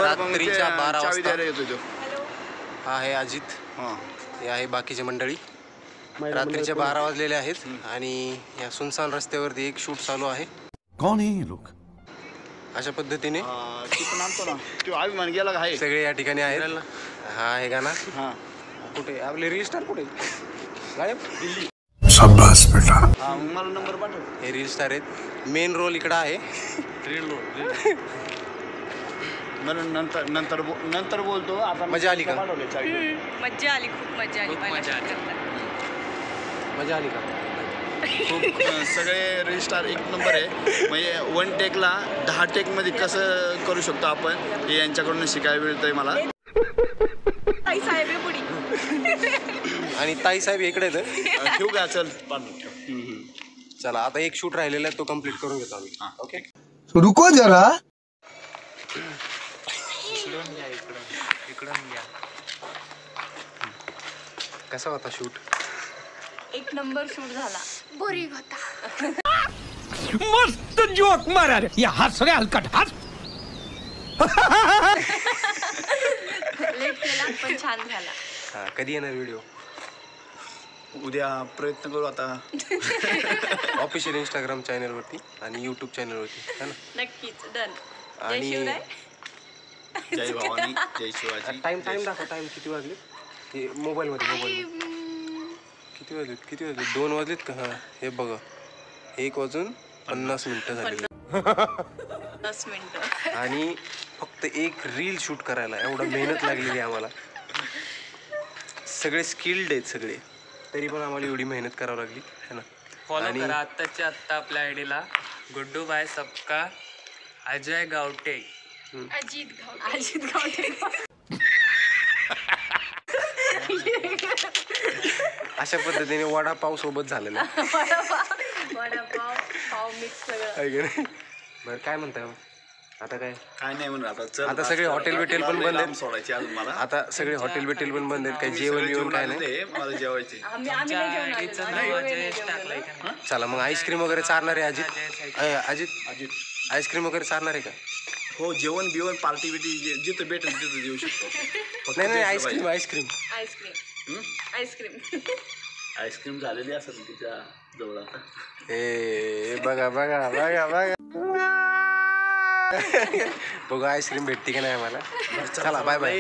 रात्रीच्या 12 वाजता. हॅलो. हा आहे अजित, हे आहे बाकीचे मंडळी. रात्रीचे 12 वाजलेले आहेत आणि या सुनसान रस्त्यावरती एक शूट चालू आहे. कौन है ये लोग? अशा पद्धतीने अभिमान गेला का सगळे या ठिकाणी आहेत. हा आहे गाणं. कुठे आपले रील स्टार कुठे गायब? दिल्ली. शाबाश बेटा. मला नंबर पाठव. हे रील स्टार आहेत. मेन रोल इकडं आहे. म्हणून नंतर बोलतो. आता मजा आली का? मजा आली, खूप मजा आली. मजा आली का? खूप सगळे रजिस्टार एक नंबर आहे. म्हणजे 1 टेकला 10 टेकमध्ये कसं करू शकतो आपण हे यांच्याकडून शिकायला मिळतंय मला. ताई साहेब आहे पुढी. आणि ताई साहेब इकडे आहेत. ठेवू का? चल ठेव. चला आता एक शूट राहिलेला आहे, तो कम्प्लीट करून घेतो आम्ही. ओके, रुको जरा. कसा होता शूट? एक नंबर शूट झाला. बोरिंग होता. मस्त जोक मारा रे. या हात सगळे हलकट हात. लेट केला पण छान झाला. हा, कधी येणार व्हिडिओ? उद्या प्रयत्न करू आता. ऑफिशियल इंस्टाग्राम चॅनलवरती आणि यूट्यूब चॅनलवरती, है ना? नक्कीच डन. आणि जय भवानी, जय शिवाजी. टाइम दाखव. टाइम किती वाजले? ते मोबाईलमध्ये किती वाजले? 2 वाजलेत का? हा, हे बघा, 1:50 झालेले. 10 मिनिटं. आणि फक्त एक रील शूट करायला एवढा मेहनत लागलेली आहे आम्हाला. सगळे स्किल्ड आहेत सगळे, तरी पण आम्हाला एवढी मेहनत करावी लागली, है ना? फॉलो करा आत्ताच्या आत्ता आपल्या आयडीला. गुड्डू बाय सबका अजय गावटे. अजित गावटे. अशा पद्धतीने वडापाव सोबत झालेला. वडापाव पाव मिक्स सगळं. बरं, काय म्हणताय मग? आता काय नाही म्हणून आता सगळे हॉटेल बिटेल पण बंद आहेत. सोडायचे अजून मला. आता सगळे हॉटेल बिटेल पण बंद आहेत. काही जेवण काय नाही. मला जेवायचे. चला मग आईस्क्रीम वगैरे चालणार आहे अजित आईस्क्रीम वगैरे चालणार आहे का? हो, जेवण बिवण पार्टी बिटी जिथं भेटेल तिथं देऊ शकतो. नाही, आईस्क्रीम आईस्क्रीम झालेली असेल तिच्या जवळ. ए बघा बघा आईस्क्रीम भेटते की नाही आम्हाला. चला बाय बाय.